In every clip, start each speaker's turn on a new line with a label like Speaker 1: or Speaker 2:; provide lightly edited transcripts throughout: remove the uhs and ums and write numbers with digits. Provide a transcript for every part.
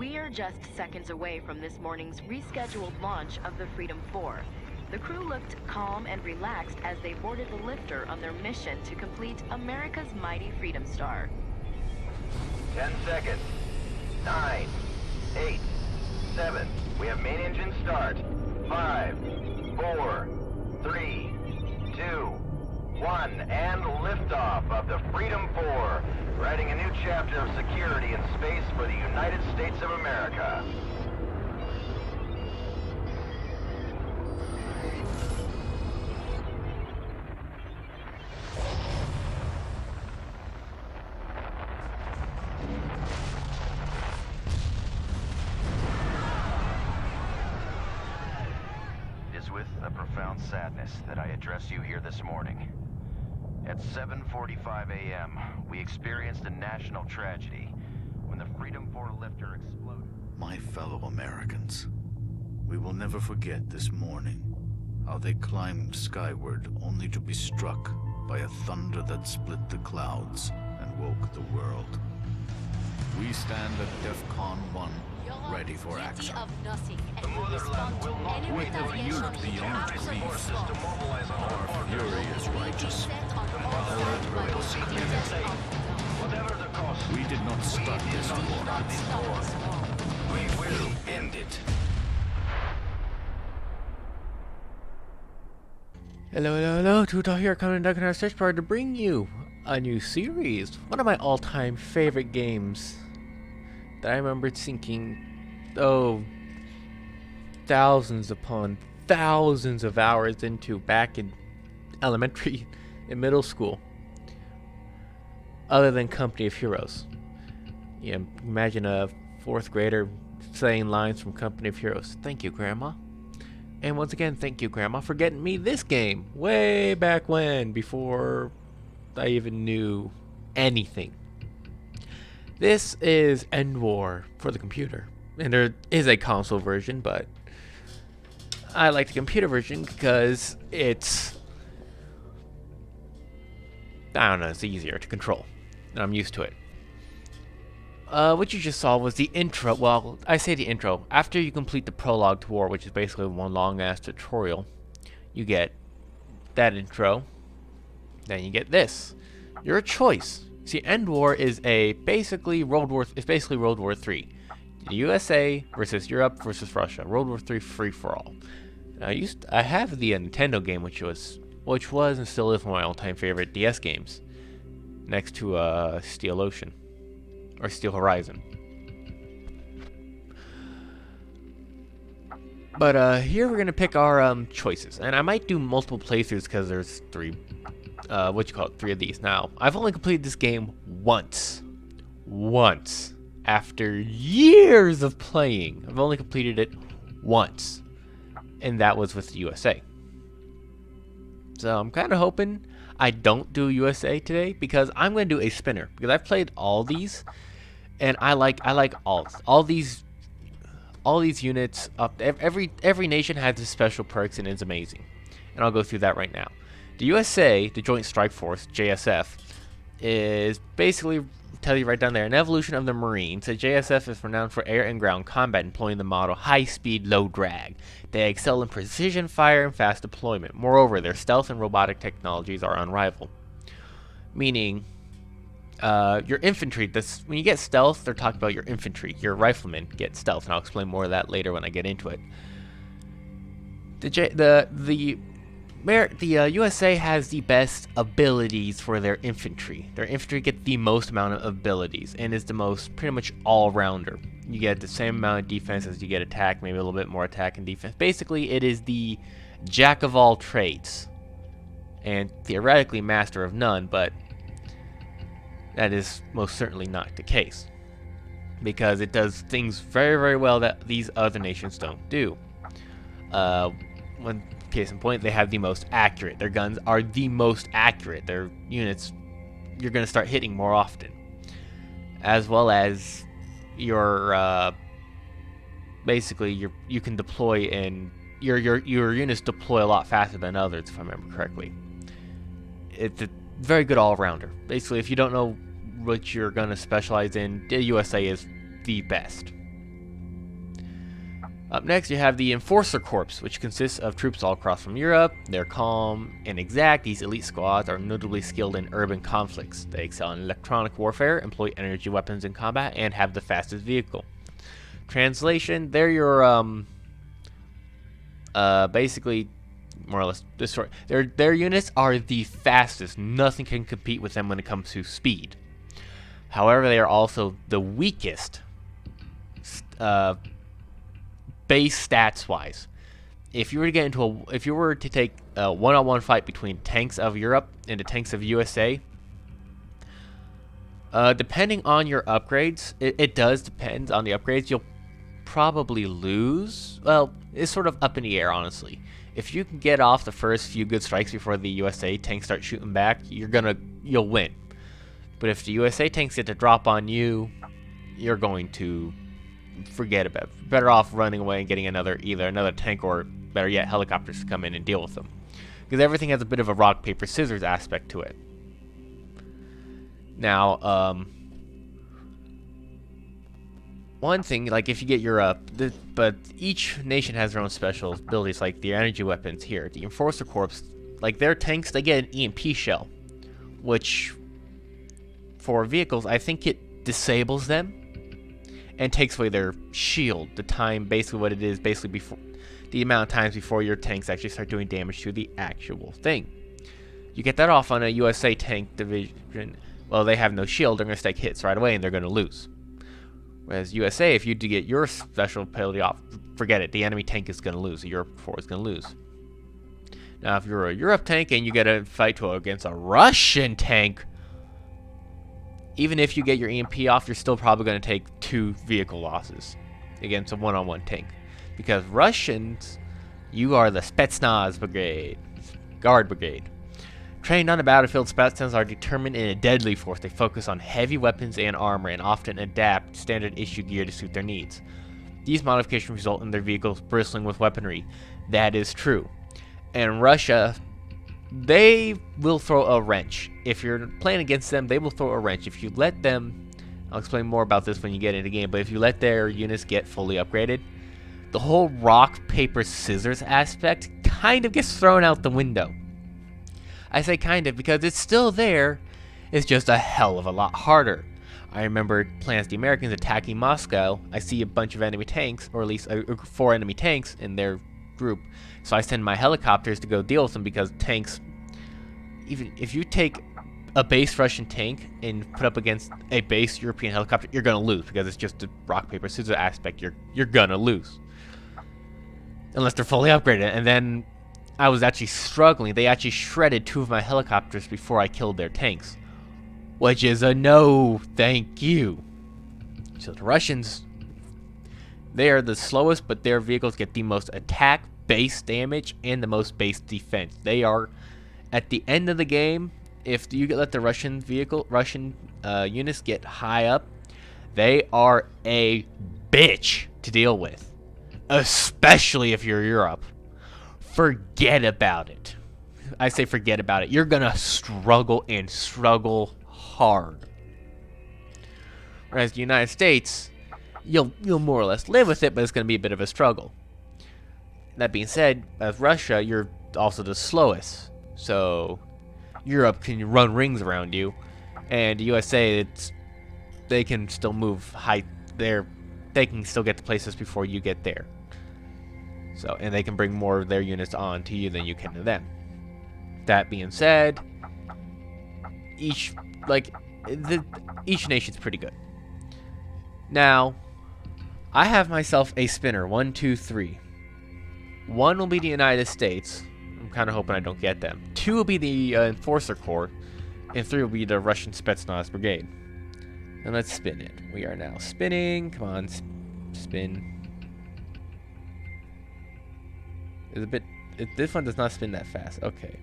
Speaker 1: We are just seconds away from this morning's rescheduled launch of the Freedom 4. The crew looked calm and relaxed as they boarded the lifter on their mission to complete America's mighty Freedom Star.
Speaker 2: 10 seconds. 9, 8, 7. We have main engine start. 5, 4, 3, 2, 1. And liftoff of the Freedom 4. Writing a new chapter of security in space for the United States of America. It is with a profound sadness that I address you here this morning. At 7:45 a.m., we experienced a national tragedy when the Freedom 4 lifter exploded.
Speaker 3: My fellow Americans, we will never forget this morning, how they climbed skyward only to be struck by a thunder that split the clouds and woke the world. We stand at DEFCON 1, ready for action.
Speaker 2: The motherland will not
Speaker 3: We
Speaker 2: wait
Speaker 3: have
Speaker 2: for
Speaker 3: used beyond belief.
Speaker 2: forces to mobilize on our
Speaker 3: Our
Speaker 2: partners.
Speaker 3: fury is righteous.
Speaker 2: The motherland will see it safe, whatever the cost.
Speaker 3: We did not start this war.
Speaker 2: Start this war. We will end it.
Speaker 4: Hello, Tutor here, coming back in our search bar to bring you a new series. One of my all-time favorite games that I remember sinking, thousands upon thousands of hours into back in elementary and middle school. Other than Company of Heroes. Yeah, imagine a 4th grader saying lines from Company of Heroes. Thank you, Grandma. And once again, thank you, Grandma, for getting me this game way back when, before I even knew anything. This is End War for the computer. And there is a console version, but I like the computer version because it's, I don't know, it's easier to control. And I'm used to it. What you just saw was the intro. Well, I say the intro. After you complete the prologue to war, which is basically one long-ass tutorial, you get that intro. Then you get this. Your choice. See, End War is basically World War III. The USA versus Europe versus Russia. World War III free-for-all. I have the Nintendo game, which was and still is one of my all-time favorite DS games, next to Steel Ocean. Or Steel Horizon. But here we're gonna pick our choices, and I might do multiple playthroughs because there's three of these. Now, I've only completed this game once, after years of playing. I've only completed it once, and that was with the USA. So I'm kind of hoping I don't do USA today, because I'm going to do a spinner, because I've played all these. And I like all these units. Every nation has its special perks, and it's amazing. And I'll go through that right now. The USA, the Joint Strike Force (JSF), is basically, tell you right down there, an evolution of the Marines. The JSF is renowned for air and ground combat, employing the motto high speed, low drag. They excel in precision fire and fast deployment. Moreover, their stealth and robotic technologies are unrivaled. Meaning, your infantry, when you get stealth, they're talking about your infantry. Your riflemen get stealth, and I'll explain more of that later when I get into it. The USA has the best abilities for their infantry. Their infantry get the most amount of abilities, and is the most pretty much all-rounder. You get the same amount of defense as you get attack, maybe a little bit more attack and defense. Basically, it is the jack of all trades, and theoretically master of none, but that is most certainly not the case, because it does things very, very well that these other nations don't do. One case in point, they have the most accurate. Their guns are the most accurate. Their units, you're going to start hitting more often, as well as your basically you can deploy, and your units deploy a lot faster than others, if I remember correctly. It's a very good all-rounder. Basically, if you don't know what you're going to specialize in, the USA is the best. Up next, you have the Enforcer Corps, which consists of troops all across from Europe. They're calm and exact. These elite squads are notably skilled in urban conflicts. They excel in electronic warfare, employ energy weapons in combat, and have the fastest vehicle. Translation, they're your, basically, more or less, destroy. Their units are the fastest. Nothing can compete with them when it comes to speed. However, they are also the weakest, base stats wise. If you were to get into if you were to take a one-on-one fight between tanks of Europe and the tanks of USA, depending on your upgrades, it does depend on the upgrades. You'll probably lose. Well, it's sort of up in the air, honestly. If you can get off the first few good strikes before the USA tanks start shooting back, you'll win. But if the USA tanks get to drop on you, you're going to forget about it. Better off running away and getting either another tank or, better yet, helicopters to come in and deal with them. Because everything has a bit of a rock, paper, scissors aspect to it. Now, one thing, like if you get Europe, but each nation has their own special abilities, like the energy weapons here. The Enforcer Corps, like their tanks, they get an EMP shell, which, for vehicles, I think it disables them and takes away their shield. The time, basically what it is, basically before the amount of times before your tanks actually start doing damage to the actual thing. You get that off on a USA tank division. Well, they have no shield. They're going to take hits right away, and they're going to lose. Whereas USA, if you do get your special ability off, forget it. The enemy tank is going to lose. The Europe 4 is going to lose. Now, if you're a Europe tank and you get a fight against a Russian tank, even if you get your EMP off, you're still probably going to take 2 vehicle losses against a one-on-one tank. Because Russians, you are the Spetsnaz Brigade, Guard Brigade. Trained on the battlefield, Spetsnaz are determined and a deadly force. They focus on heavy weapons and armor and often adapt standard issue gear to suit their needs. These modifications result in their vehicles bristling with weaponry. That is true. And Russia, they will throw a wrench. If you're playing against them, they will throw a wrench. If you let them, I'll explain more about this when you get into the game, but if you let their units get fully upgraded, the whole rock, paper, scissors aspect kind of gets thrown out the window. I say kind of because it's still there, it's just a hell of a lot harder. I remember playing as the Americans attacking Moscow. I see a bunch of enemy tanks, or at least 4 enemy tanks in their group. So I send my helicopters to go deal with them because tanks, even if you take a base Russian tank and put up against a base European helicopter, you're going to lose because it's just the rock, paper, scissors aspect. You're going to lose. Unless they're fully upgraded. And then I was actually struggling. They actually shredded 2 of my helicopters before I killed their tanks. Which is a no, thank you. So the Russians, they are the slowest, but their vehicles get the most attack, base damage, and the most base defense. They are, at the end of the game, if you let the Russian units get high up, they are a bitch to deal with. Especially if you're Europe. Forget about it. I say forget about it. You're gonna struggle and struggle hard. Whereas the United States, you'll more or less live with it, but it's gonna be a bit of a struggle. That being said, as Russia, you're also the slowest. So Europe can run rings around you, and the USA, they can still move high there. They can still get to places before you get there. So, and they can bring more of their units on to you than you can to them. That being said, each nation's pretty good. Now, I have myself a spinner. 1, 2, 3. 1 will be the United States. I'm kind of hoping I don't get them. 2 will be the Enforcer Corps, and 3 will be the Russian Spetsnaz Brigade. And let's spin it. We are now spinning. Come on, spin. It's a bit. This one does not spin that fast. Okay.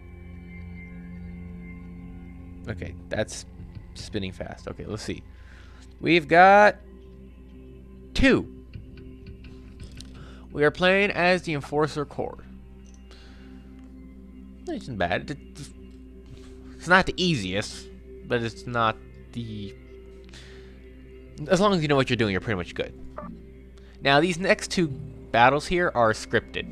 Speaker 4: Okay, that's spinning fast. Okay, let's see. We've got 2. We are playing as the Enforcer Corps. It isn't bad. It's not the easiest, but it's not the... As long as you know what you're doing, you're pretty much good. Now, these next 2 battles here are scripted.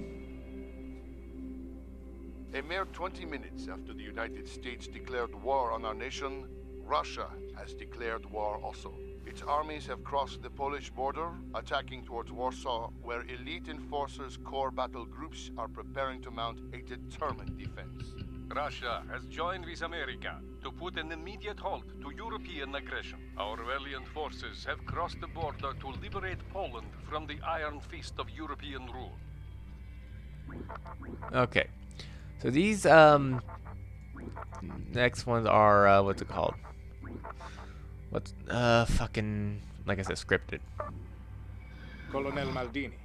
Speaker 5: A mere 20 minutes after the United States declared war on our nation, Russia has declared war also. Its armies have crossed the Polish border, attacking towards Warsaw, where elite enforcers' core battle groups are preparing to mount a determined defense.
Speaker 6: Russia has joined with America to put an immediate halt to European aggression. Our valiant forces have crossed the border to liberate Poland from the iron fist of European rule.
Speaker 4: Okay. So these next ones are what's it called? What's fucking, like I said, scripted.
Speaker 7: Colonel Maldini,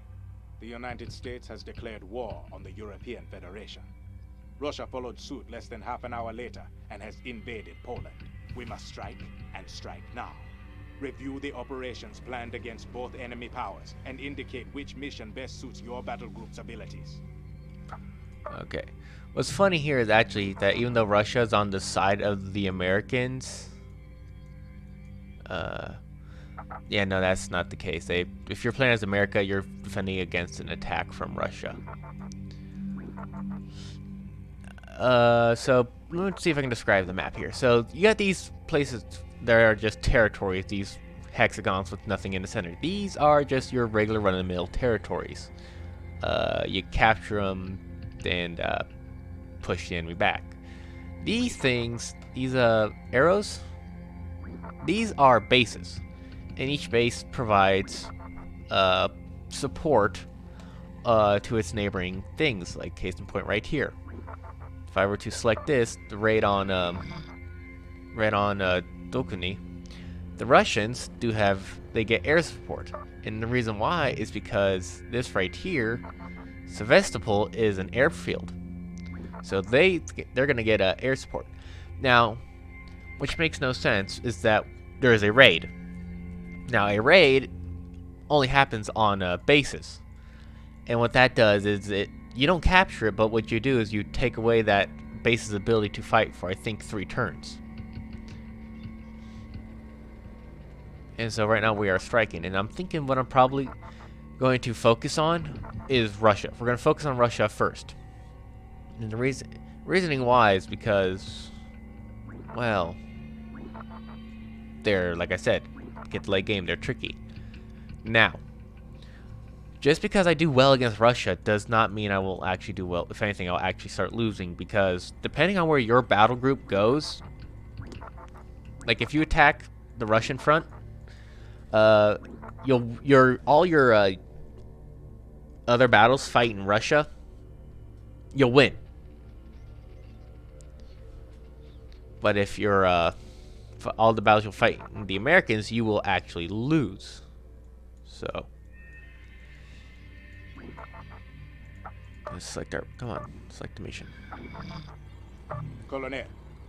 Speaker 7: the United States has declared war on the European Federation. Russia followed suit less than half an hour later and has invaded Poland. We must strike, and strike now. Review the operations planned against both enemy powers and indicate which mission best suits your battle group's abilities.
Speaker 4: Okay. What's funny here is actually that even though Russia is on the side of the Americans, yeah, no, that's not the case. If you're playing as America, you're defending against an attack from Russia. So let's see if I can describe the map here. So you got these places that are just territories, these hexagons with nothing in the center. These are just your regular run-of-the-mill territories. You capture them and push the enemy back. These things, these arrows, these are bases, and each base provides support to its neighboring things, like case in point right here. If I were to select this, the raid on Dokuni, the Russians they get air support, and the reason why is because this right here, Sevastopol, is an airfield, so they're gonna get air support. Now, which makes no sense, is that there is a raid. Now, a raid only happens on bases, and what that does is you don't capture it, but what you do is you take away that base's ability to fight for, I think, 3 turns. And so right now we are striking, and I'm thinking what I'm probably going to focus on is Russia. We're going to focus on Russia first. And the reasoning why is because, well, they're, like I said, get the late game, they're tricky. Now, just because I do well against Russia does not mean I will actually do well. If anything, I'll actually start losing, because depending on where your battle group goes, like if you attack the Russian front, all your other battles fight in Russia, you'll win. But if you're all the battles you'll fight in the Americans, you will actually lose. So let's select come on, select the mission.
Speaker 7: Colonel,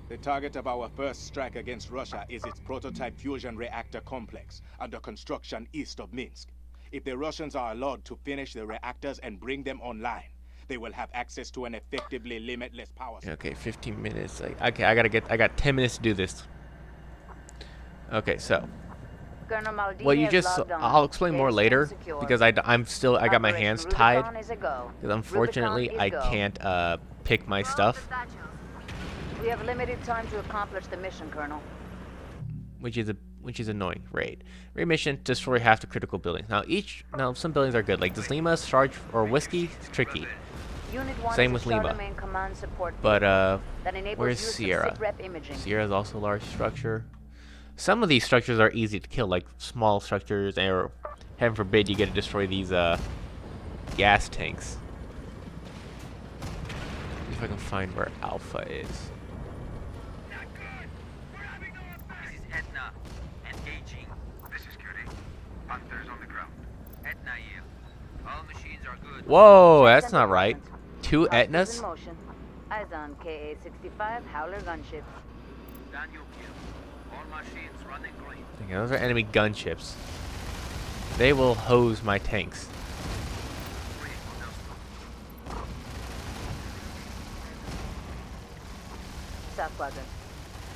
Speaker 7: the target of our first strike against Russia is its prototype fusion reactor complex under construction east of Minsk. If the Russians are allowed to finish the reactors and bring them online, they will have access to an effectively limitless power supply.
Speaker 4: Okay, 15 minutes. Okay, I got 10 minutes to do this. Okay, so well, I'll explain more later, because I got my hands tied, because unfortunately I can't pick my stuff.
Speaker 8: We have limited time to accomplish the mission, Colonel.
Speaker 4: Which is annoying. Raid mission, destroy half the critical buildings. Now some buildings are good, like does Lima, Sarge, or Whiskey? It's tricky. Same with Lima. But where's Sierra? Sierra is also a large structure. Some of these structures are easy to kill, like small structures, or heaven forbid you get to destroy these gas tanks. See if I can find where Alpha is.
Speaker 2: This is Etna. Engaging. This is Curie. Hunters on the ground. Etna yield. All machines are good.
Speaker 4: Whoa, that's not right. 2 Etnas?
Speaker 8: In motion. Eyes on KA-65 Howler gunships.
Speaker 2: Daniel kill. All machines running green.
Speaker 4: Okay, those are enemy gunships. They will hose my tanks.
Speaker 8: South quadrant.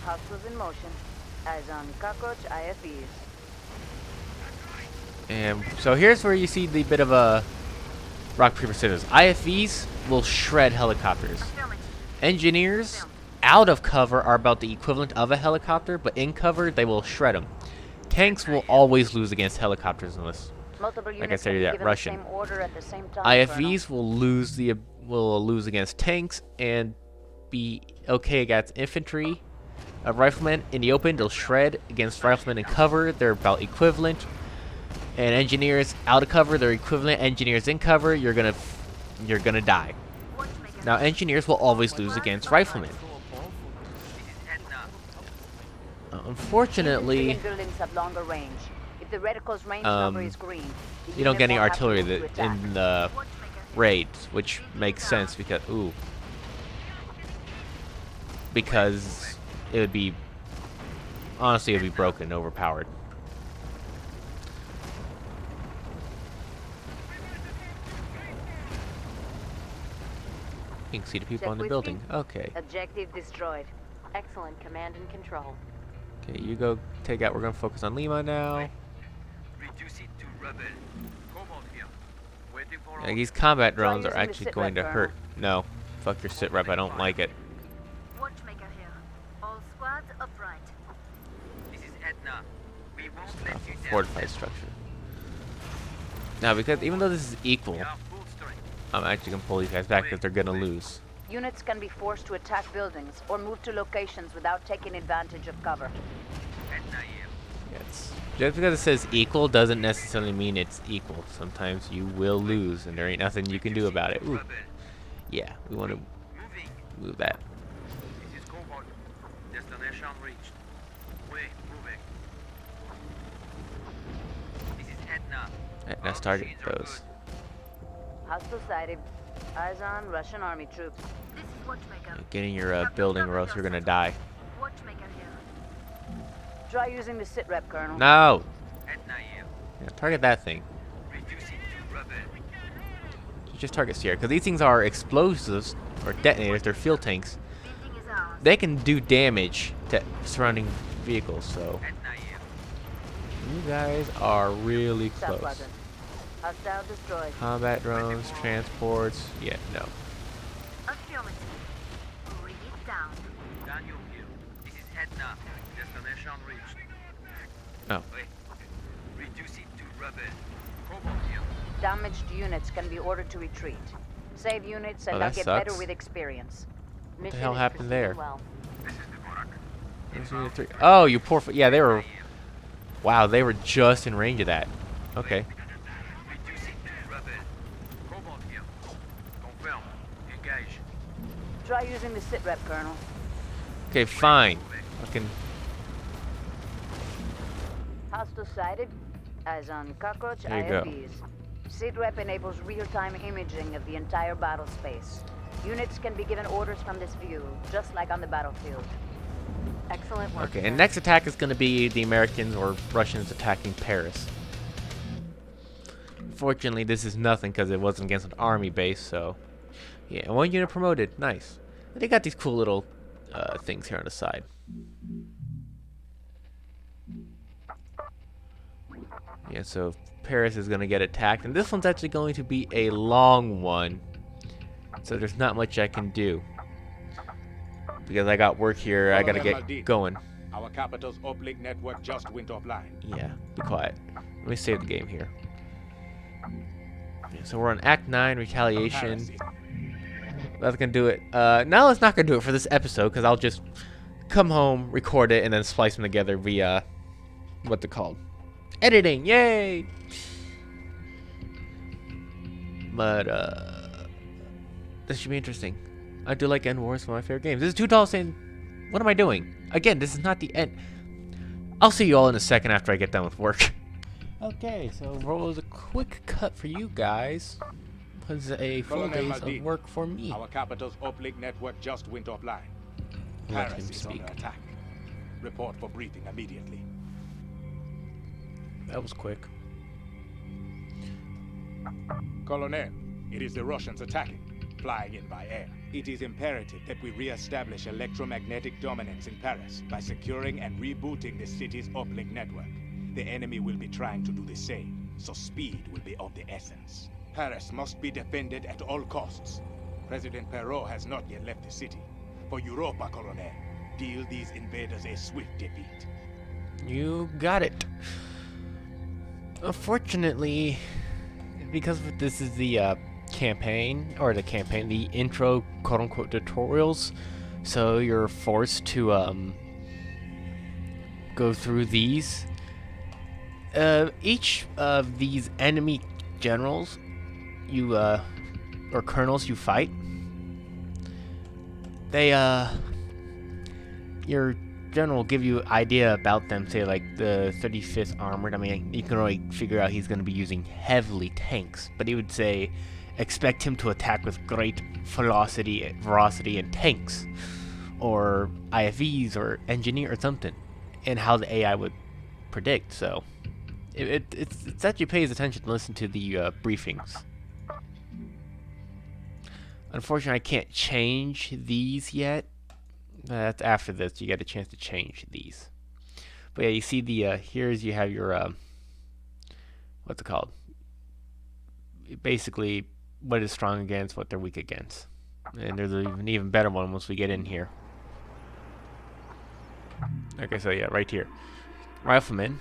Speaker 8: Hostiles in motion. Eyes on cockroach IFVs.
Speaker 4: And so here's where you see the bit of a rock, paper, scissors. IFVs will shred helicopters. Engineers out of cover are about the equivalent of a helicopter, but in cover they will shred them. Tanks will always lose against helicopters unless,
Speaker 8: Multiple
Speaker 4: like I
Speaker 8: units
Speaker 4: said,
Speaker 8: can be
Speaker 4: that
Speaker 8: given
Speaker 4: Russian.
Speaker 8: the same order at the same time,
Speaker 4: IFVs will lose against tanks and be okay against infantry. Riflemen in the open, they'll shred against riflemen in cover. They're about equivalent. And engineers out of cover, they're equivalent. Engineers in cover, you're gonna die. Now engineers will always lose against riflemen. Unfortunately,
Speaker 8: Infantry and buildings have longer range. If the reticle's range number is green, the
Speaker 4: you don't
Speaker 8: unit
Speaker 4: get any
Speaker 8: won't have to
Speaker 4: artillery
Speaker 8: move to attack.
Speaker 4: in the raids, which makes sense because it would be, honestly, it would be broken, overpowered. You can see the people
Speaker 8: Check
Speaker 4: in the
Speaker 8: whiskey.
Speaker 4: building. Okay.
Speaker 8: Objective destroyed.
Speaker 1: Excellent command and control.
Speaker 4: Okay, you go take out. We're gonna focus on Lima now.
Speaker 2: Reduce it to rubble. Come on here. Waiting for
Speaker 4: Yeah, these combat
Speaker 8: Try
Speaker 4: drones are
Speaker 8: using the
Speaker 4: actually
Speaker 8: sit
Speaker 4: going to
Speaker 8: rep,
Speaker 4: hurt. No, fuck your sit rep. I don't like it.
Speaker 9: Watchmaker here. All squads upright.
Speaker 2: This is Edna. We won't let you down.
Speaker 4: Fortified structure. Now, because even though this is equal,
Speaker 2: We are full strength.
Speaker 4: I'm actually gonna pull these guys back because they're gonna lose.
Speaker 8: Units can be forced to attack buildings or move to locations without taking advantage of cover.
Speaker 2: Edna here.
Speaker 4: Yes. Just because it says equal doesn't necessarily mean it's equal. Sometimes you will lose, and there ain't nothing you can do about it. Ooh.
Speaker 2: Rubble.
Speaker 4: Yeah, we want to
Speaker 2: Moving.
Speaker 4: move that.
Speaker 2: This is Cobalt. Destination reached. Way moving. This is Edna.
Speaker 4: Alright, let's target those.
Speaker 8: Hostile sighted. Eyes on Russian army troops.
Speaker 9: This is Watchmaker.
Speaker 4: Get in your building, or else you're gonna die.
Speaker 9: Watchmaker here.
Speaker 8: Try using the sit rep, Colonel.
Speaker 4: No.
Speaker 2: Edna here.
Speaker 4: Yeah, target that thing.
Speaker 2: Reduce it to rubble.
Speaker 4: You just target Sierra, because these things are explosives or detonators. They're fuel tanks.
Speaker 9: Building is ours.
Speaker 4: They can do damage to surrounding vehicles. So
Speaker 2: Edna here.
Speaker 4: you guys are really
Speaker 8: South
Speaker 4: close.
Speaker 8: Pleasant. Hostile destroyed.
Speaker 4: Combat drones, transports. Yeah, no.
Speaker 9: Affirmative. Bring it down.
Speaker 2: Daniel here. This is Edna. Destination reached.
Speaker 4: Oh.
Speaker 2: Wait. Reduce it to rubble. Cobalt here.
Speaker 8: Damaged units can be ordered to retreat. Save units and
Speaker 4: Oh,
Speaker 8: they'll
Speaker 4: that
Speaker 8: get
Speaker 4: sucks.
Speaker 8: better with experience.
Speaker 4: What the hell happened there?
Speaker 8: Well.
Speaker 2: This is the Borak.
Speaker 4: Where's unit 3? Oh, you poor. Yeah, they were. Wow, they were just in range of that. Okay.
Speaker 2: Reduce it to rubble. Cobalt here. Confirm. Engage.
Speaker 8: Try using the sit rep, Colonel.
Speaker 4: Okay, fine. Fucking.
Speaker 8: Hostile sighted. Eyes on cockroach
Speaker 4: There you go.
Speaker 8: IFVs. Sit rep enables real-time imaging of the entire battle space. Units can be given orders from this view, just like on the battlefield.
Speaker 1: Excellent work.
Speaker 4: Okay,
Speaker 1: sir.
Speaker 4: and next attack is going to be the Americans or Russians attacking Paris. Fortunately, this is nothing because it wasn't against an army base, so. Yeah, 1 unit promoted. Nice. And they got these cool little things here on the side. Yeah, so Paris is going to get attacked, and this one's actually going to be a long one. So there's not much I can do. Because I got work here, I gotta get going.
Speaker 7: Our capital's uplink network just went offline.
Speaker 4: Yeah, be quiet. Let me save the game here. Yeah, so we're on Act 9, Retaliation.
Speaker 7: Comparison.
Speaker 4: That's gonna do it. No, it's not gonna do it for this episode, because I'll just come home, record it, and then splice them together via, what they're called. Editing, yay! But, this should be interesting. I do like End Wars, one of my favorite games. This is Too Tall saying, what am I doing? Again, this is not the end. I'll see you all in a second after I get done with work. Okay, so roll is a quick cut for you guys. Was a full
Speaker 7: Colonel
Speaker 4: days of
Speaker 7: Maldini,
Speaker 4: work for me.
Speaker 7: Our capital's uplink network just went offline.
Speaker 4: Let
Speaker 7: Paris
Speaker 4: him
Speaker 7: is
Speaker 4: speak.
Speaker 7: under attack. Report for briefing immediately.
Speaker 4: That was quick.
Speaker 7: Colonel, it is the Russians attacking, flying in by air. It is imperative that we re-establish electromagnetic dominance in Paris by securing and rebooting the city's uplink network. The enemy will be trying to do the same, so speed will be of the essence. Paris must be defended at all costs. President Perrault has not yet left the city. For Europa, Colonel, deal these invaders a swift defeat.
Speaker 4: You got it. Unfortunately, because this is the the intro quote-unquote tutorials, so you're forced to go through these. Each of these enemy generals or colonels you fight, they your general will give you idea about them, say like the 35th Armored. I mean, you can already figure out he's going to be using heavily tanks, but he would say expect him to attack with great velocity and tanks, or IFVs or engineer or something, and how the AI would predict. So it's actually pays attention to listen to the briefings. Unfortunately, I can't change these yet. That's after this. You get a chance to change these. But yeah, you see the here's you have your what's it called? Basically, what is strong against, what they're weak against, and there's an even better one once we get in here. Okay, so yeah, right here, riflemen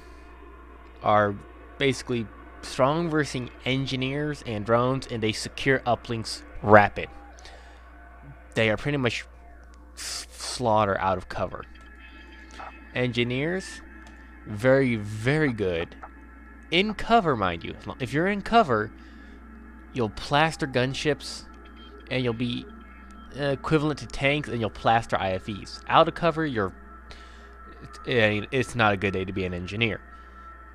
Speaker 4: are basically strong versus engineers and drones, and they secure uplinks rapid. They are pretty much slaughter out of cover. Engineers, very, very good. In cover, mind you. If you're in cover, you'll plaster gunships, and you'll be equivalent to tanks, and you'll plaster IFVs. Out of cover, it's not a good day to be an engineer.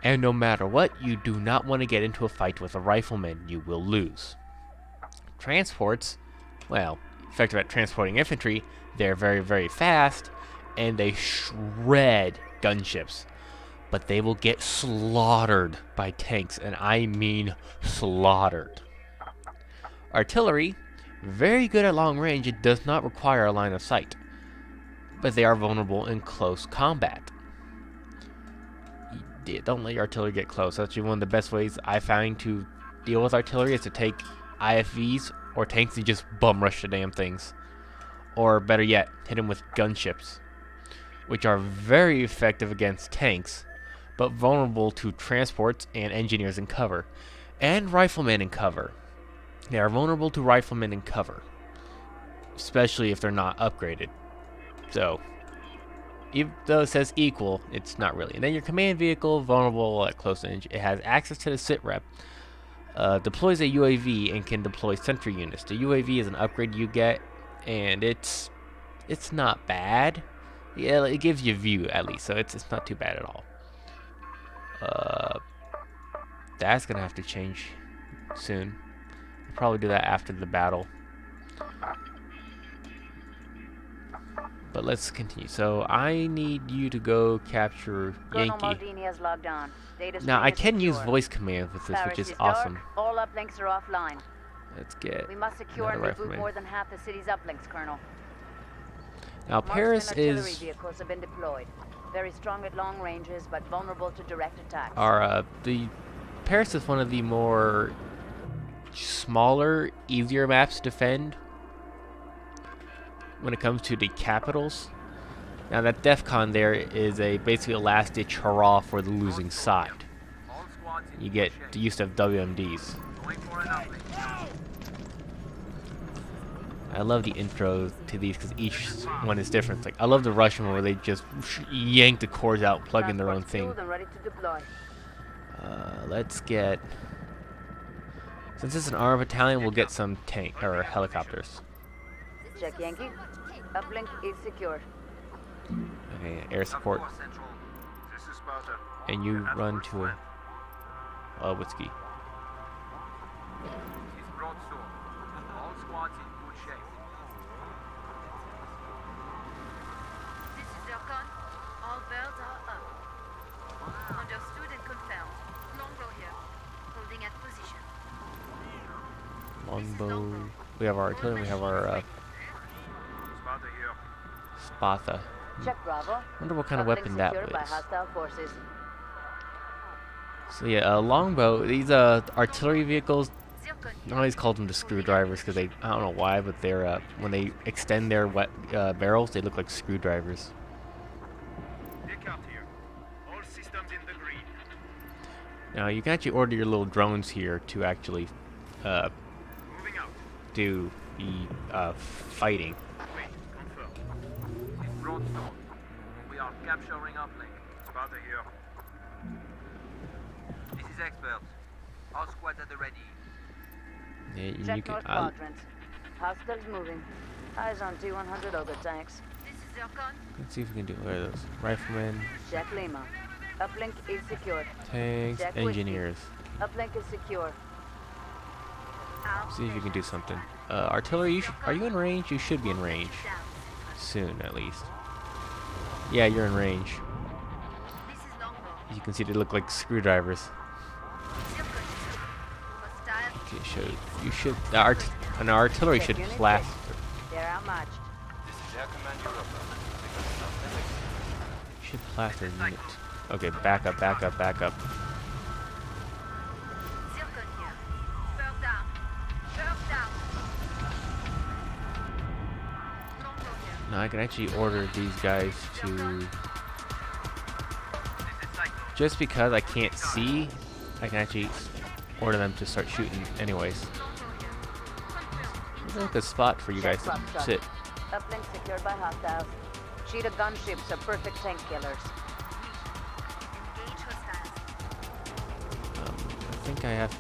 Speaker 4: And no matter what, you do not want to get into a fight with a rifleman. You will lose. Transports, well, effective at transporting infantry, they're very, very fast, and they shred gunships. But they will get slaughtered by tanks, and I mean slaughtered. Artillery, very good at long range. It does not require a line of sight, but they are vulnerable in close combat. Don't let your artillery get close. That's actually one of the best ways I find to deal with artillery is to take IFVs or tanks and just bum rush the damn things. Or better yet, hit them with gunships, which are very effective against tanks, but vulnerable to transports and engineers in cover. And riflemen in cover. They are vulnerable to riflemen in cover, especially if they're not upgraded. So, even though it says equal, it's not really. And then your command vehicle, vulnerable at close range. It has access to the sit rep. Deploys a UAV and can deploy sentry units. The UAV is an upgrade you get, and it's not bad. Yeah, it gives you view at least, so it's not too bad at all. That's gonna have to change soon. I'll probably do that after the battle. But let's continue. So I need you to go capture Yankee.
Speaker 8: Colonel Maldini has logged on. Data
Speaker 4: Now I
Speaker 8: stream
Speaker 4: can
Speaker 8: is
Speaker 4: use
Speaker 8: secure.
Speaker 4: voice commands with this,
Speaker 8: Paris
Speaker 4: which is
Speaker 8: dark.
Speaker 4: awesome.
Speaker 8: All uplinks are offline.
Speaker 4: Let's get
Speaker 8: We must secure and
Speaker 4: another
Speaker 8: reboot
Speaker 4: rifleman.
Speaker 8: more than half the city's uplinks, Colonel.
Speaker 4: Now Paris
Speaker 8: Marksman artillery
Speaker 4: is
Speaker 8: vehicles have been deployed. Very strong at long ranges, but vulnerable to direct attacks.
Speaker 4: Paris is one of the more smaller, easier maps to defend when it comes to the capitals. Now that DEFCON there is basically a last-ditch hurrah for the losing side. You get used to have WMDs. I love the intro to these because each one is different. Like I love the Russian one where they just yank the cores out, plug in their own thing.
Speaker 8: Transport's fueled and ready to deploy.
Speaker 4: Let's get. Since it's an armor battalion, we'll get some tank or helicopters.
Speaker 8: Check Yankee. Uplink is secured.
Speaker 4: Okay, air support. And you run to a whiskey.
Speaker 9: This is Zircon. All birds are up. Understood and confirmed. Longbow here. Holding at position.
Speaker 4: Longbow. We have our artillery. We have our Spatha.
Speaker 8: Check Bravo.
Speaker 4: Wonder what kind of
Speaker 8: Uplink
Speaker 4: weapon that
Speaker 8: secured by
Speaker 4: was.
Speaker 8: hostile forces.
Speaker 4: So yeah, longbow. These artillery vehicles
Speaker 9: Zircon
Speaker 4: I always called them the screwdrivers because I don't know why, but they're when they extend their barrels, they look like screwdrivers.
Speaker 2: Descartes here. All systems in the green.
Speaker 4: Now you can actually order your little drones here to actually
Speaker 2: Moving out.
Speaker 4: do the fighting.
Speaker 2: Wait, confirm.
Speaker 10: It's Broadstone. We are capturing uplink.
Speaker 2: Father here.
Speaker 10: This is expert. All squads at the ready.
Speaker 4: Yeah, you
Speaker 8: Check
Speaker 4: can,
Speaker 8: north quadrant. Hostiles moving. Eyes on T-100 ogre tanks.
Speaker 9: This is Zircon.
Speaker 4: let's see if we can do what are those riflemen,
Speaker 8: Check Lima. Uplink is secure.
Speaker 4: tanks,
Speaker 8: Check whiskey.
Speaker 4: engineers.
Speaker 8: Uplink is secure.
Speaker 4: See if you can do something. Artillery, are you in range? You should be in range
Speaker 9: Down.
Speaker 4: soon, at least. Yeah, you're in range.
Speaker 9: This is Longbow.
Speaker 4: As you can see, they look like screwdrivers.
Speaker 9: Zircon. Hostile.
Speaker 4: Okay, you should. An artillery
Speaker 8: Check
Speaker 4: should
Speaker 8: unit
Speaker 4: blast.
Speaker 8: They're outmatched.
Speaker 2: This is Air Command Europa.
Speaker 4: Should blast a unit. Okay, back up, back up, back up.
Speaker 9: Zircon here. Bird down. Bird down. Longbow here.
Speaker 4: Now I can actually order these guys to. Just because I can't see, I can actually order them to start shooting anyways. It's like a spot for you guys to sit.
Speaker 8: Uplink secured by hostiles. Cheetah gunships are perfect tank killers.
Speaker 9: Engage hostiles.
Speaker 4: I think I have.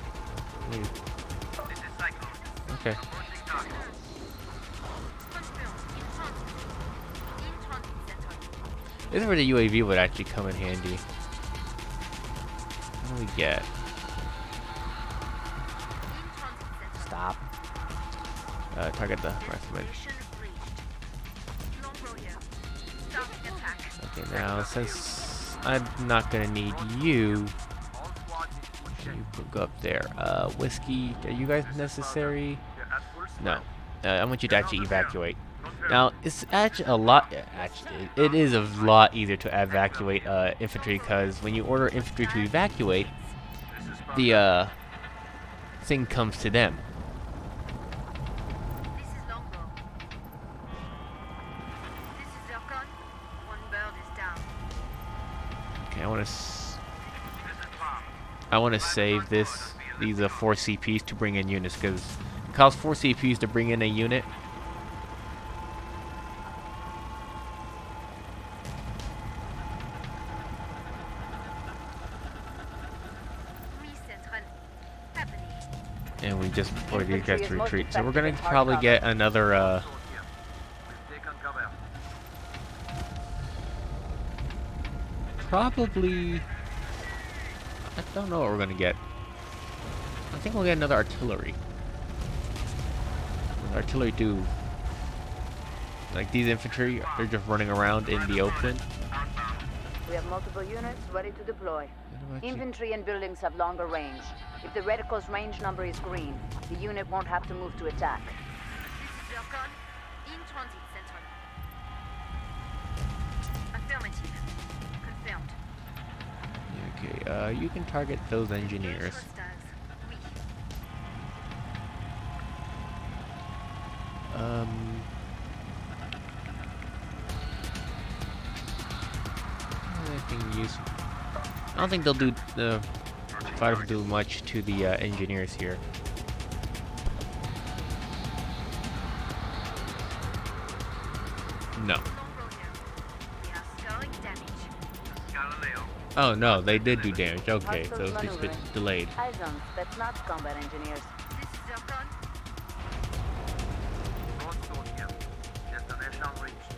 Speaker 4: Wait,
Speaker 2: This is Cyclone.
Speaker 4: okay.
Speaker 2: Approaching target.
Speaker 9: Confirmed. In transit center.
Speaker 4: This is where the UAV would actually come in handy. What do we get?
Speaker 9: In transit center.
Speaker 4: Stop. Target the rifleman.
Speaker 9: Mission breached. Longbow here. Starting attack.
Speaker 4: Okay, now since I'm not gonna need you,
Speaker 10: All squads in full shape.
Speaker 4: you could go up there. Whiskey, are you guys necessary?
Speaker 10: We're at full
Speaker 4: No.
Speaker 10: strength.
Speaker 4: I want you to actually evacuate. Now, it's actually a lot. Actually, it is a lot easier to evacuate infantry because when you order infantry to evacuate, the thing comes to them.
Speaker 9: This is Longbow. This is Zircon. One bird is down.
Speaker 4: Okay, I want to save these 4 CPs to bring in units because it costs 4 CPs to bring in a unit.
Speaker 9: Reset run. Happening.
Speaker 4: And we just ordered these guys to
Speaker 8: Infantry is most
Speaker 4: retreat. So we're gonna
Speaker 8: effective in
Speaker 4: probably
Speaker 8: hard
Speaker 4: get another
Speaker 10: We've taken cover.
Speaker 4: probably. I don't know what we're gonna get. I think we'll get another artillery. What does artillery do? Like these infantry, they're just running around in the open.
Speaker 8: We have multiple units ready to deploy.
Speaker 4: What about you?
Speaker 8: Infantry and buildings have longer range. If the reticle's range number is green, the unit won't have to move to attack.
Speaker 9: This is Zircon. In transit center. Affirmative. Confirmed.
Speaker 4: Okay, you can target those engineers.
Speaker 9: Hostiles. Oui.
Speaker 4: Anything useful? I don't think they'll do the fighters will do much to the engineers here. No.
Speaker 9: Longbow here. We are scoring damage.
Speaker 2: Galileo.
Speaker 4: Oh no, they did do damage. Okay, so
Speaker 8: Hostiles
Speaker 4: it's just a bit
Speaker 8: maneuvering.
Speaker 4: delayed.
Speaker 8: Eyes on, that's not combat engineers.
Speaker 9: This is Zircon.
Speaker 10: Broadstone here. Destination reached.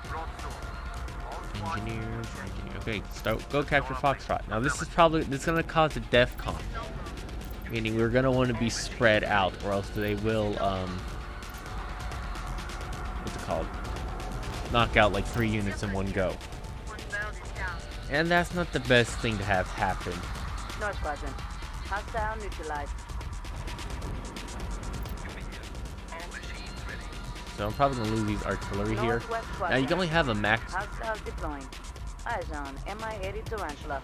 Speaker 10: Broadstone. All squads in
Speaker 4: Engineers,
Speaker 10: full shape.
Speaker 4: Okay, go capture Foxtrot. Now this is gonna cause a DEFCON. Meaning we're gonna want to be spread out, or else they will what's it called? Knock out like 3 units in one go.
Speaker 9: One bird is down.
Speaker 4: And that's not the best thing to have happen.
Speaker 8: North quadrant. Hostile neutralized.
Speaker 2: All machines ready.
Speaker 4: So I'm probably gonna lose these artillery here.
Speaker 8: Northwest
Speaker 4: Now you
Speaker 8: quadrant.
Speaker 4: can only have a max.
Speaker 8: Hostiles deploying. Eyes on MI-80 Tarantula.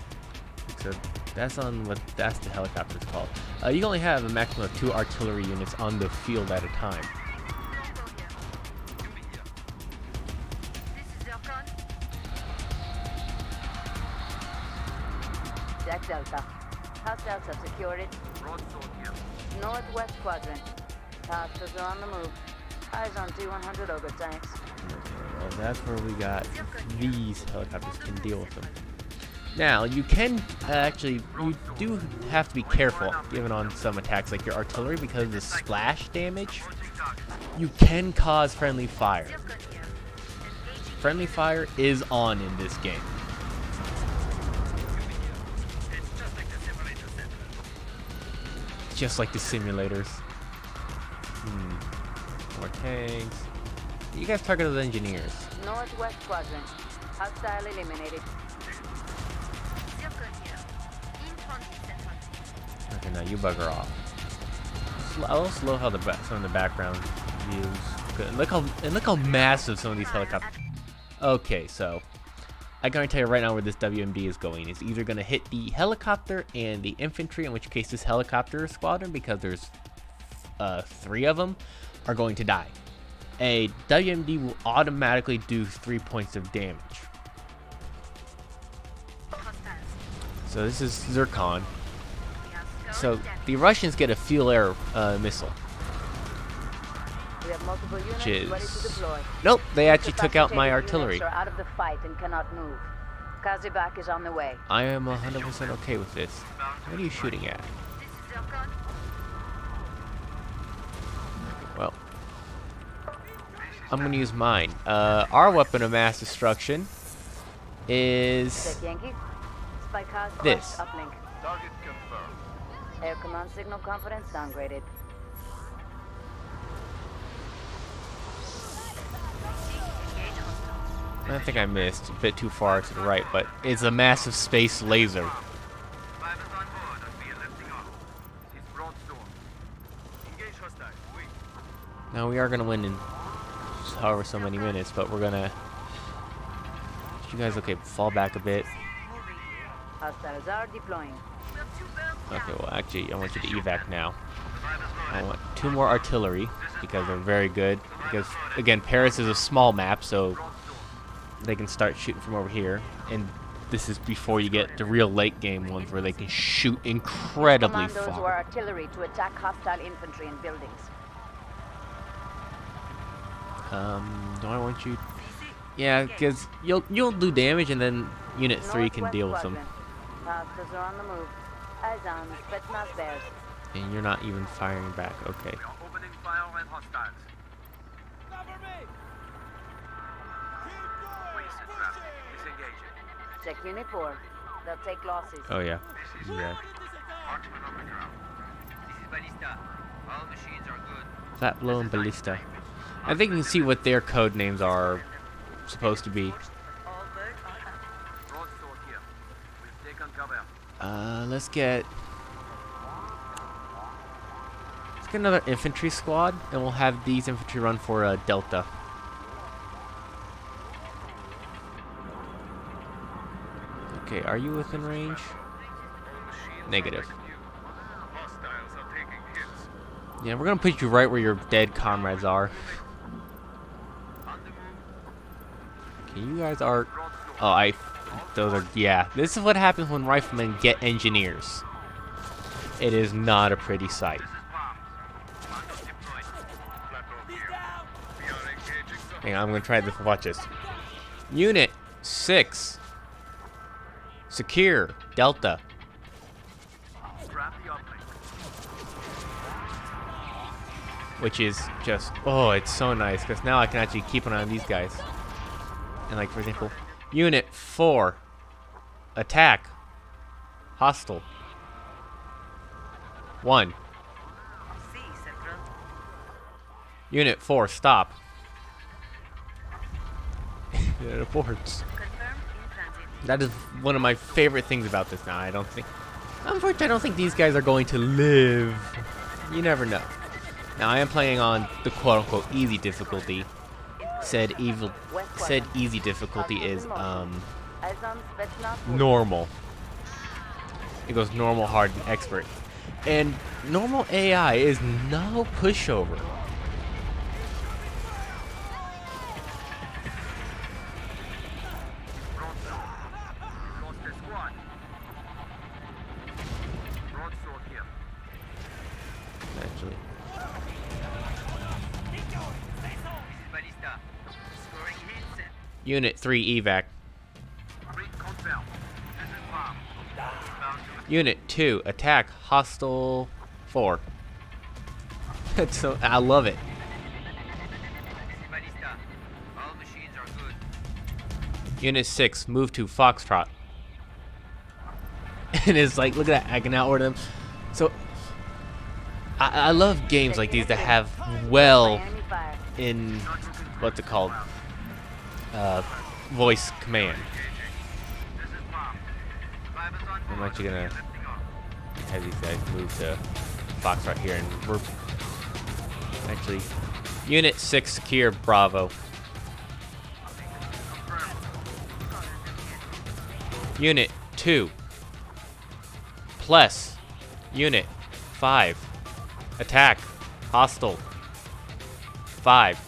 Speaker 4: So That's the helicopter's called. You can only have a maximum of 2 artillery units on the field at a time.
Speaker 9: This is Zircon.
Speaker 8: Jack Delta. Hostiles have secured it.
Speaker 10: Broadsword here.
Speaker 8: Northwest quadrant. Hostiles are on the move. Eyes on T-100 ogre tanks.
Speaker 4: Well, that's where we got these helicopters can deal with them. Now, you can you do have to be careful even on some attacks like your artillery because of the splash damage. You can cause friendly fire.
Speaker 9: Zircon here. Engaging.
Speaker 4: Friendly fire is on in this game. Just like the simulators. More tanks. You guys targeted the engineers.
Speaker 8: Northwest quadrant. Hostile eliminated.
Speaker 9: Zircon here. In transit center.
Speaker 4: Okay, now you bugger off. I'll slow how some of the background views. Good. Look how massive some of these helicopters. Okay, so I can tell you right now where this WMD is going. It's either going to hit the helicopter and the infantry, in which case this helicopter squadron, because there's 3 of them, are going to die. A WMD will automatically do 3 points of damage.
Speaker 9: Hostiles.
Speaker 4: So this is Zircon.
Speaker 9: We have
Speaker 4: So
Speaker 9: scoured
Speaker 4: the Russians get a fuel air missile.
Speaker 8: We have multiple units
Speaker 4: Which
Speaker 8: ready to
Speaker 4: is...
Speaker 8: deploy.
Speaker 4: Nope, they actually took out my
Speaker 8: Incapacitated
Speaker 4: artillery.
Speaker 8: units are out of the fight and cannot move. Kazibak is on the way.
Speaker 4: I am 100% okay with this. What are you shooting at?
Speaker 9: This is Zircon.
Speaker 4: Well, I'm gonna use mine. Our weapon of mass destruction is
Speaker 8: Check Yankee. Spike has
Speaker 4: This.
Speaker 8: uplink.
Speaker 5: Target confirmed.
Speaker 8: Air command signal confidence downgraded.
Speaker 9: Engage hostiles.
Speaker 4: I think I missed a bit too far to the right, but it's a massive space laser.
Speaker 10: Fighters on board as we are lifting off. This is Broadsword. Engage hostile. Wait.
Speaker 4: Now we are gonna win in however so many minutes, but we're gonna. You guys okay? Fall back a bit.
Speaker 9: Moving.
Speaker 8: Hostiles are deploying.
Speaker 9: We're 2 birds down.
Speaker 4: Okay, well actually I want you to evac now. I want 2 more artillery because they're very good. Because again, Paris is a small map, so they can start shooting from over here. And this is before you get the real late game ones where they can shoot incredibly
Speaker 8: Commandos or
Speaker 4: far.
Speaker 8: artillery to attack hostile infantry and buildings.
Speaker 4: Do I want you? Yeah, because you'll do damage and then Unit 3 can
Speaker 8: Northwest
Speaker 4: deal with them.
Speaker 8: quadrant. Hostiles are on the move. Eyes on Spetsnaz bears.
Speaker 4: And you're not even firing back. Okay.
Speaker 10: We are opening fire on hostiles. Waste and traffic. Disengaging.
Speaker 8: Check Unit 4. They'll take losses.
Speaker 4: Oh yeah. Yeah.
Speaker 10: Marksman on the ground. This is Ballista. All machines are good.
Speaker 4: Flat blow and ballista. I think you can see what their code names are supposed to be.
Speaker 9: All birds are up.
Speaker 10: Broadsword here. We've taken cover.
Speaker 4: Let's get another infantry squad, and we'll have these infantry run for Delta. Okay, are you within range? Negative.
Speaker 5: Hostiles are taking hits.
Speaker 4: Yeah, we're gonna put you right where your dead comrades are. Okay, you guys are. Oh, those are. Yeah, this is what happens when riflemen get engineers. It is not a pretty sight. Hang on, I'm gonna try this. Watch this. Unit 6. Secure Delta.
Speaker 10: Grab the uplink.
Speaker 4: Which is just, oh, it's so nice because now I can actually keep an eye on these guys. And like, for example, Unit 4, attack, hostile. 1.
Speaker 9: See, Central.
Speaker 4: Unit 4, stop. It aborts.
Speaker 9: Confirmed in transit.
Speaker 4: That is one of my favorite things about this now. Unfortunately, I don't think these guys are going to live. You never know. Now, I am playing on the quote-unquote easy difficulty. Said easy difficulty is
Speaker 8: Eyes on Spetsnaz.
Speaker 4: normal. It goes normal, hard, and expert. And normal AI is no pushover.
Speaker 10: Broadsword. We've lost a squad. Broadsword here.
Speaker 4: Actually,
Speaker 10: This is Ballista. Scoring hits and
Speaker 4: Unit 3 evac.
Speaker 10: read confirmed. This is bomb. Inbound to
Speaker 4: Unit 2 attack hostile 4. That's so I love it.
Speaker 10: This is Ballista. All machines are good.
Speaker 4: Unit 6 move to Foxtrot. And it's like, look at that, I can now order them. So I love games like these that have well
Speaker 8: Enemy fire.
Speaker 4: in what's it called? Voice command.
Speaker 10: This is bomb. Drivers on
Speaker 4: I'm
Speaker 10: board.
Speaker 4: actually gonna
Speaker 10: Lifting off.
Speaker 4: have these guys move to Foxtrot here, and we're actually Unit 6 secure Bravo. Unit 2 plus Unit 5 attack hostile 5.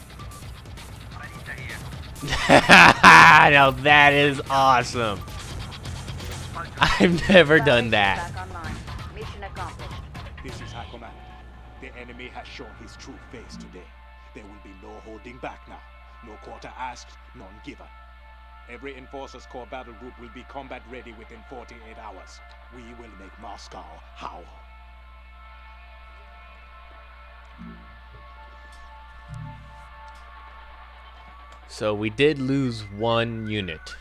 Speaker 10: Ballista here.
Speaker 4: Now that is awesome. I've never done that.
Speaker 8: Back online. Mission accomplished.
Speaker 7: This is High Command. The enemy has shown his true face today. There will be no holding back now. No quarter asked, none given. Every Enforcers Corps battle group will be combat ready within 48 hours. We will make Moscow howl.
Speaker 4: So we did lose one unit.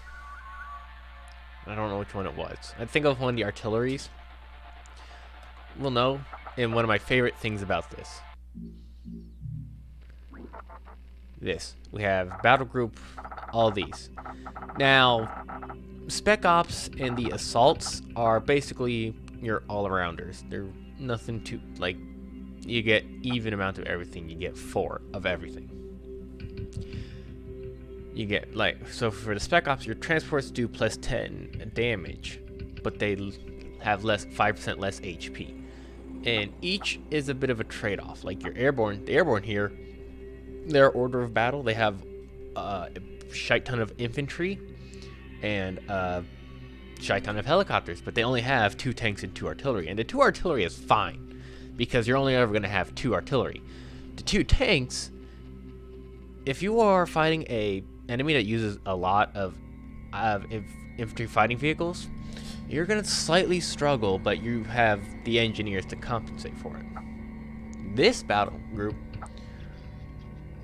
Speaker 4: I don't know which one it was. I think it was one of the artilleries. We'll know. And one of my favorite things about this. We have battle group, all these. Now, Spec Ops and the assaults are basically your all-arounders. They're nothing too, like, you get even amount of everything. You get 4 of everything. You get, like, so for the Spec Ops, your transports do plus 10 damage, but they have 5% less HP. And each is a bit of a trade-off. Like your airborne, the airborne here, their order of battle, they have a shite ton of infantry and a shite ton of helicopters, but they only have 2 tanks and 2 artillery. And the 2 artillery is fine, because you're only ever going to have 2 artillery. The 2 tanks, if you are fighting a enemy that uses a lot of infantry fighting vehicles, you're going to slightly struggle, but you have the engineers to compensate for it. This battle group,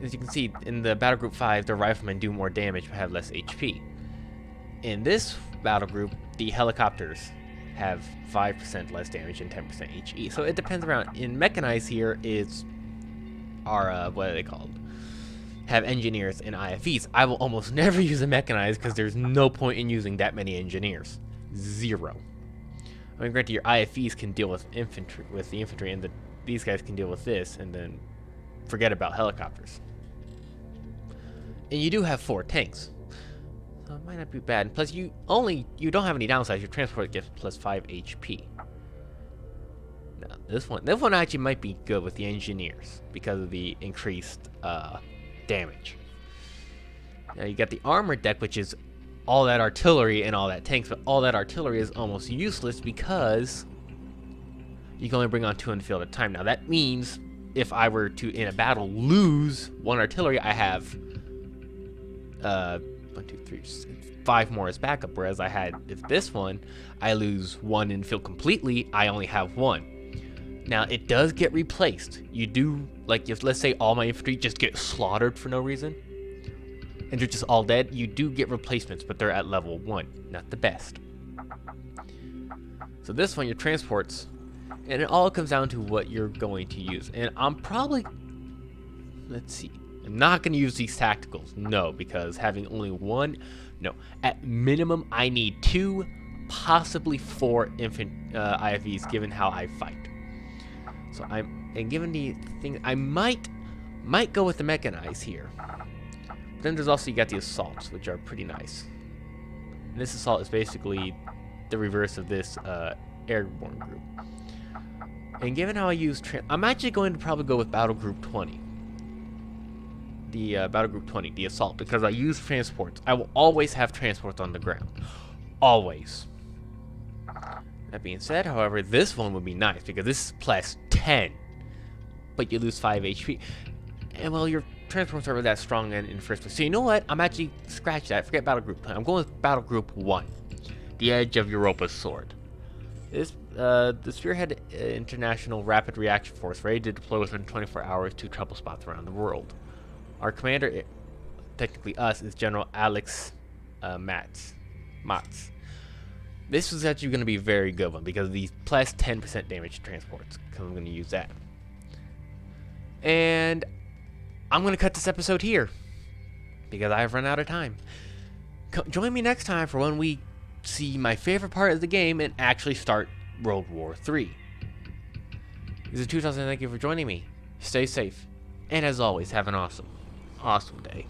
Speaker 4: as you can see, in the Battle Group 5, the riflemen do more damage but have less HP. In this battle group, the helicopters have 5% less damage and 10% HE. So it depends around. In Mechanized here is our, what are they called? Have engineers and IFVs. I will almost never use a Mechanized because there's no point in using that many engineers. 0. I mean, granted, your IFVs can deal with infantry, the infantry, and these guys can deal with this, and then forget about helicopters. And you do have 4 tanks, so it might not be bad. Plus, you don't have any downsides. Your transport gets plus 5 HP. Now, this one actually might be good with the engineers because of the increased damage. Now you got the armor deck, which is all that artillery and all that tanks, but all that artillery is almost useless because you can only bring on 2 on the field at a time. Now that means if I were to, in a battle, lose 1 artillery, I have 1, 2, 3, 5 more as backup, whereas if this one, I lose 1 in field completely, I only have 1. Now, it does get replaced. You do, like, if let's say all my infantry just get slaughtered for no reason, and they're just all dead, you do get replacements, but they're at level 1, not the best. So this one, your transports, and it all comes down to what you're going to use. And I'm probably, let's see, I'm not going to use these tacticals, no, because having only 1, no. At minimum, I need 2, possibly 4 IFVs, given how I fight. So and given the thing, I might go with the Mechanized here. But then there's also, you got the assaults, which are pretty nice. And this assault is basically the reverse of this airborne group. And given how I use, I'm actually going to probably go with Battle Group 20. The Battle Group 20, the assault, because I use transports. I will always have transports on the ground, always. That being said, however, this one would be nice because this is plus 10, but you lose 5 HP. And well, your transports are that strong in first place. So you know what? I'm actually scratch that. Forget Battle Group 20. I'm going with Battle Group 1, the Edge of Europa's Sword. This the Spearhead International Rapid Reaction Force, ready to deploy within 24 hours to trouble spots around the world. Our commander, technically us, is General Alex Matz. This is actually going to be a very good one because of these plus 10% damage to transports, because I'm going to use that. And I'm going to cut this episode here because I have run out of time. Join me next time for when we see my favorite part of the game and actually start World War III. This is 2000. Thank you for joining me. Stay safe. And as always, have an awesome day.